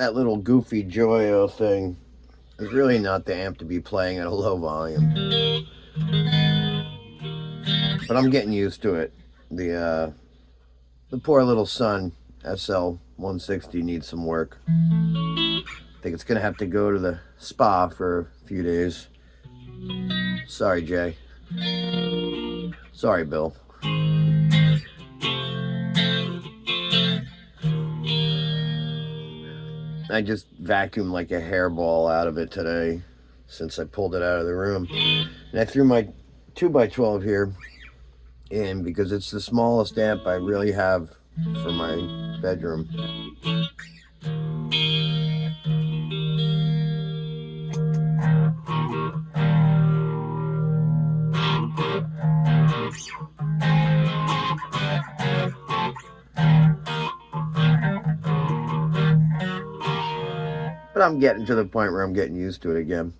that little goofy Joyo thing is really not the amp to be playing at a low volume. But I'm getting used to it. The poor little Sunn SL 160 needs some work. I think it's gonna have to go to the spa for a few days. Sorry, Jay. Sorry, Bill. I just vacuumed like a hairball out of it today since I pulled it out of the room. And I threw my 2x12 here in because it's the smallest amp I really have for my bedroom. But I'm getting to the point where I'm getting used to it again.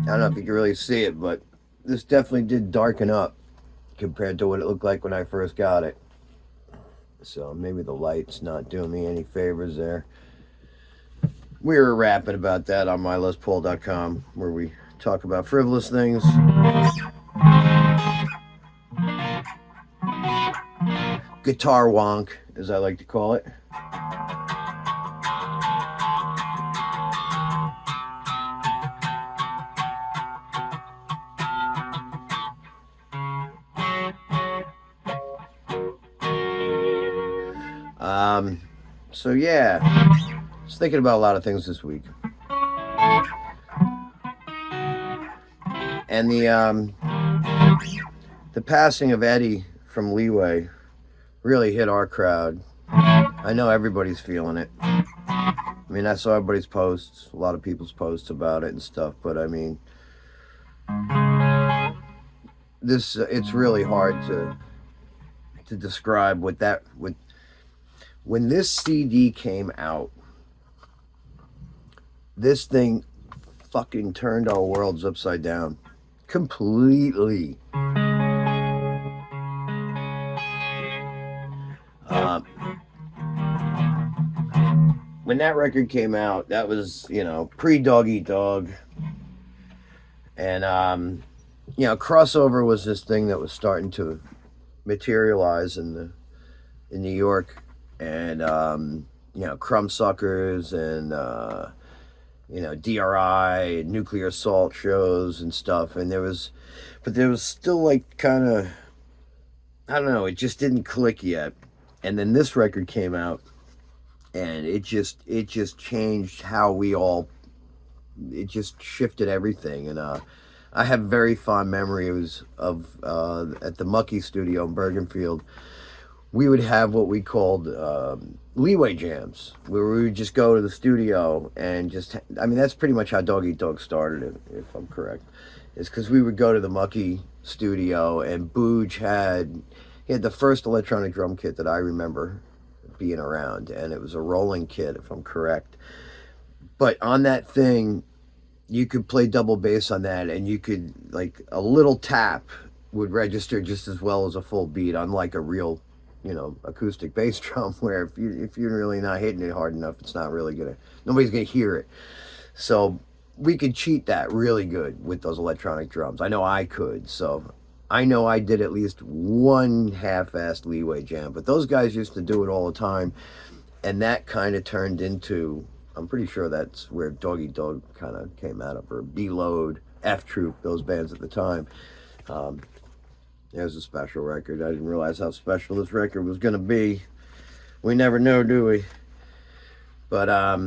I don't know if you can really see it, but this definitely did darken up compared to what it looked like when I first got it. So maybe the light's not doing me any favors there. We were rapping about that on mylespaul.com, where we talk about frivolous things. Guitar wonk, as I like to call it. So yeah, I was thinking about a lot of things this week. And the passing of Eddie from Leeway really hit our crowd. I know everybody's feeling it. I mean, I saw everybody's posts, a lot of people's posts about it and stuff, but I mean, it's really hard to describe what that would. When this CD came out, this thing fucking turned our worlds upside down. Completely. When that record came out, that was, pre-Dog Eat Dog. And, crossover was this thing that was starting to materialize in New York. And Crumbsuckers and DRI and Nuclear Assault shows and stuff, and there was still like kind of, I don't know, it just didn't click yet. And then this record came out, and it just changed how it just shifted everything. And I have very fond memories of at the Mucky Studio in Bergenfield. We would have what we called Leeway jams, where we would just go to the studio and that's pretty much how Dog Eat Dog started, if I'm correct. It's because we would go to the Mucky Studio, and Booj had the first electronic drum kit that I remember being around, and it was a rolling kit, if I'm correct. But on that thing, you could play double bass on that, and you could, like, a little tap would register just as well as a full beat, unlike a real acoustic bass drum, where if you're really not hitting it hard enough, it's not really nobody's gonna hear it. So we could cheat that really good with those electronic drums. I know I could. So I know I did at least one half-assed Leeway jam, but those guys used to do it all the time. And that kind of turned into, I'm pretty sure that's where Doggy Dog kind of came out of, or B-Load, F Troop, those bands at the time. Um, There's a special record. I didn't realize how special this record was going to be. We never know, do we? But I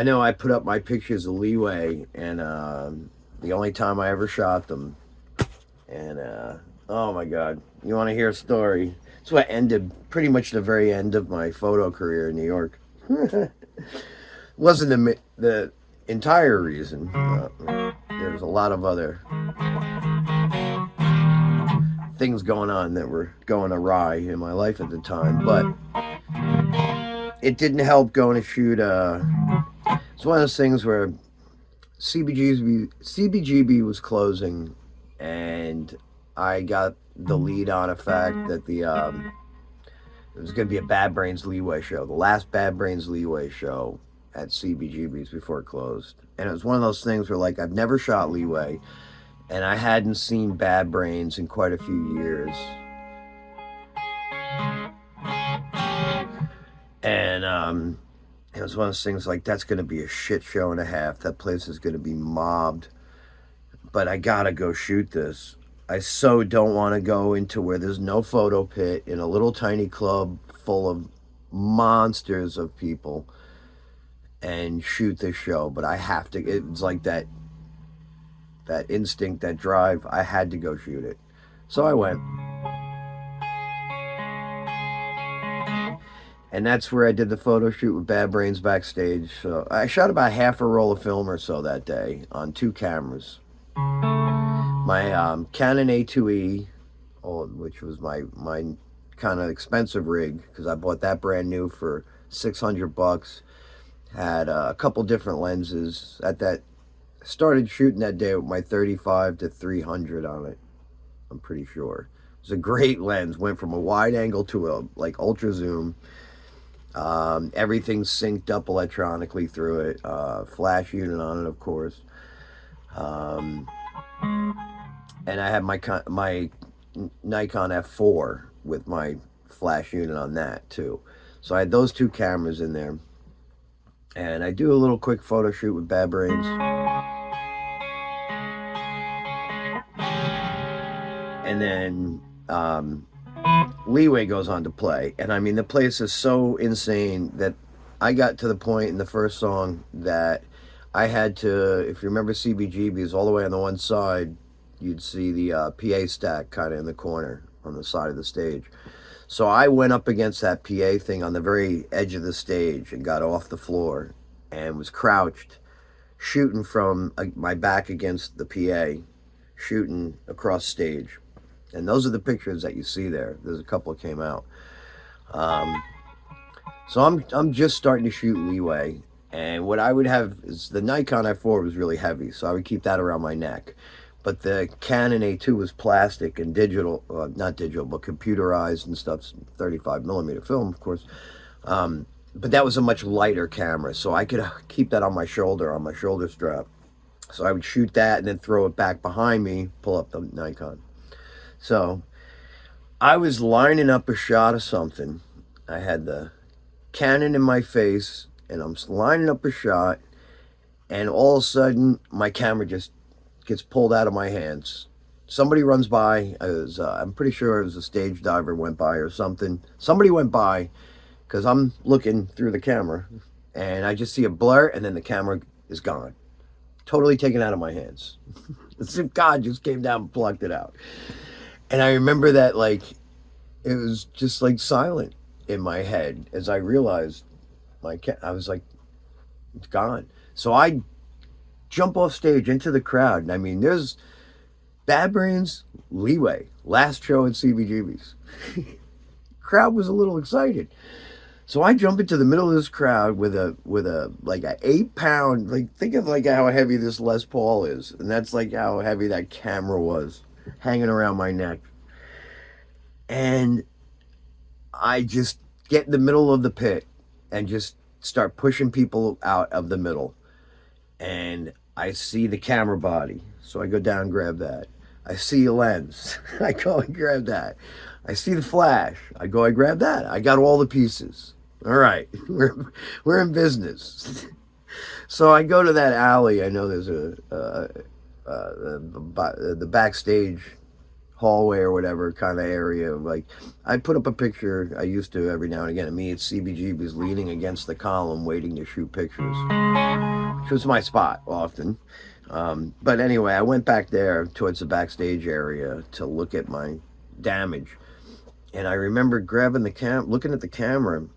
know I put up my pictures of Leeway, and the only time I ever shot them. And oh my God, you want to hear a story? It's what ended pretty much the very end of my photo career in New York. Wasn't the entire reason. There was a lot of other things going on that were going awry in my life at the time, but it didn't help going to shoot. It's one of those things where CBGB was closing, and I got the lead on a fact that it was going to be a Bad Brains Leeway show, the last Bad Brains Leeway show at CBGB's before it closed. And it was one of those things where, like, I've never shot Leeway, and I hadn't seen Bad Brains in quite a few years. And it was one of those things like, that's going to be a shit show and a half. That place is going to be mobbed. But I got to go shoot this. I so don't want to go into where there's no photo pit in a little tiny club full of monsters of people and shoot this show. But I have to. It's like that instinct, that drive. I had to go shoot it. So I went. And that's where I did the photo shoot with Bad Brains backstage. So I shot about half a roll of film or so that day on 2 cameras. My Canon A2E, which was my kind of expensive rig, because I bought that brand new for $600. Had a couple different lenses. Started shooting that day with my 35 to 300 on it. I'm pretty sure. It was a great lens. Went from a wide angle to a like ultra zoom. Everything's synced up electronically through it. Flash unit on it, of course. And I had my Nikon F4 with my flash unit on that too. So I had those 2 cameras in there. And I do a little quick photo shoot with Bad Brains. And then Leeway goes on to play. And I mean, the place is so insane that I got to the point in the first song that I had to, if you remember CBGB's, all the way on the one side, you'd see the PA stack kind of in the corner on the side of the stage. So I went up against that PA thing on the very edge of the stage and got off the floor and was crouched, shooting from my back against the PA, shooting across stage. And those are the pictures that you see there. There's a couple that came out. So I'm just starting to shoot Leeway. And what I would have is the Nikon F4 was really heavy, so I would keep that around my neck. But the Canon A2 was plastic and digital, not digital, but computerized and stuff, 35 millimeter film, of course. But that was a much lighter camera, so I could keep that on my shoulder strap. So I would shoot that and then throw it back behind me, pull up the Nikon. So I was lining up a shot of something. I had the Canon in my face, and I'm lining up a shot, and all of a sudden, my camera just gets pulled out of my hands. Somebody runs by. I'm pretty sure it was a stage diver went by or something. Somebody went by, because I'm looking through the camera, and I just see a blur, and then the camera is gone. Totally taken out of my hands. As if God just came down and plucked it out. And I remember that, like, it was just, like, silent in my head as I realized I was like, it's gone. So I jump off stage into the crowd. And I mean, there's Bad Brains, Leeway, last show at CBGB's. Crowd was a little excited. So I jump into the middle of this crowd with a like a 8-pound, like, think of like how heavy this Les Paul is. And that's like how heavy that camera was hanging around my neck. And I just get in the middle of the pit and just start pushing people out of the middle. And I see the camera body, so I go down and grab that. I see a lens, I go and grab that. I see the flash, I go and grab that. I got all the pieces. All right, we're in business. So I go to that alley. I know there's the backstage hallway or whatever kind of area. Like, I put up a picture. I used to every now and again. Me at CBGB's leaning against the column, waiting to shoot pictures, which was my spot often. But anyway, I went back there towards the backstage area to look at my damage, and I remember grabbing looking at the camera,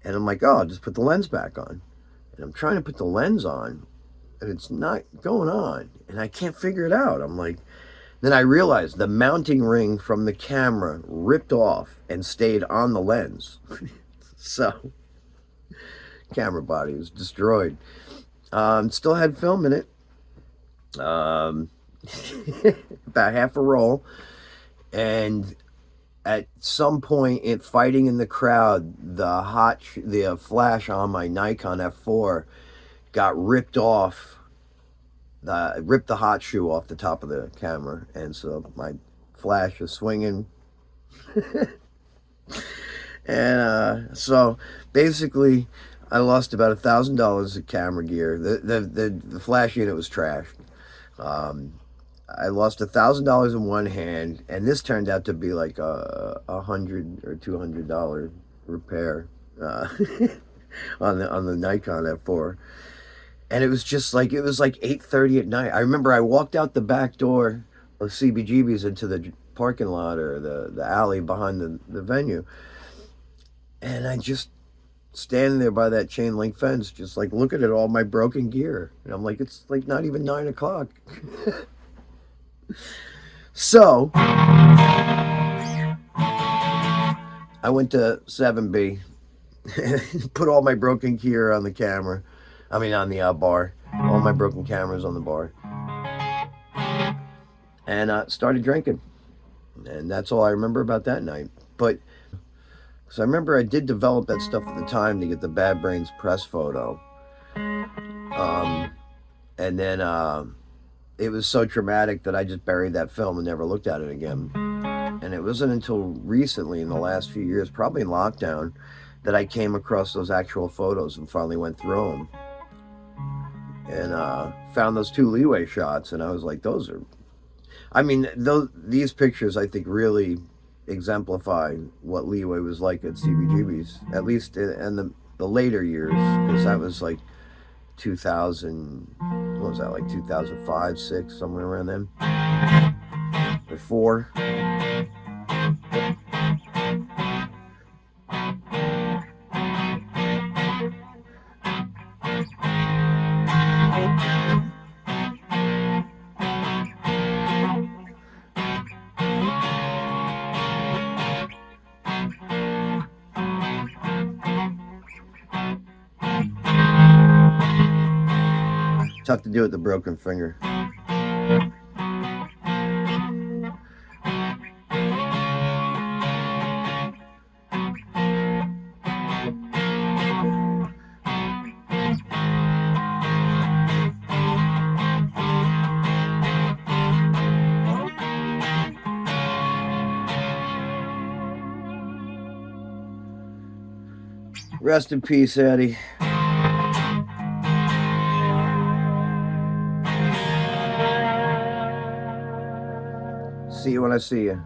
and I'm like, oh, I'll just put the lens back on. And I'm trying to put the lens on, and it's not going on, and I can't figure it out. I'm like, then I realized the mounting ring from the camera ripped off and stayed on the lens. So, camera body was destroyed. Still had film in it. About half a roll. And at some point, fighting in the crowd, the flash on my Nikon F4 got ripped off. Ripped the hot shoe off the top of the camera, and so my flash is swinging. And so basically, I lost about $1,000 of camera gear. The flash unit was trashed. I lost $1,000 in one hand, and this turned out to be like a $100 or $200 repair on the Nikon F4. And it was just like, it was like 8:30 at night. I remember I walked out the back door of CBGB's into the parking lot or the alley behind the venue. And I just standing there by that chain link fence, just like looking at all my broken gear. And I'm like, it's like not even 9 o'clock. So I went to 7B, put all my broken gear on the camera. I mean, on the bar. All my broken cameras on the bar. And started drinking. And that's all I remember about that night. But, so I remember I did develop that stuff at the time to get the Bad Brains press photo. And then it was so traumatic that I just buried that film and never looked at it again. And it wasn't until recently, in the last few years, probably in lockdown, that I came across those actual photos and finally went through them. And found those 2 Leeway shots, and I was like, these pictures I think really exemplify what Leeway was like at CBGB's, at least in the later years, because that was like 2000, what was that, like 2005, 6, somewhere around then, or 4. Tough to do with the broken finger. Rest in peace, Eddie. See you when I see you.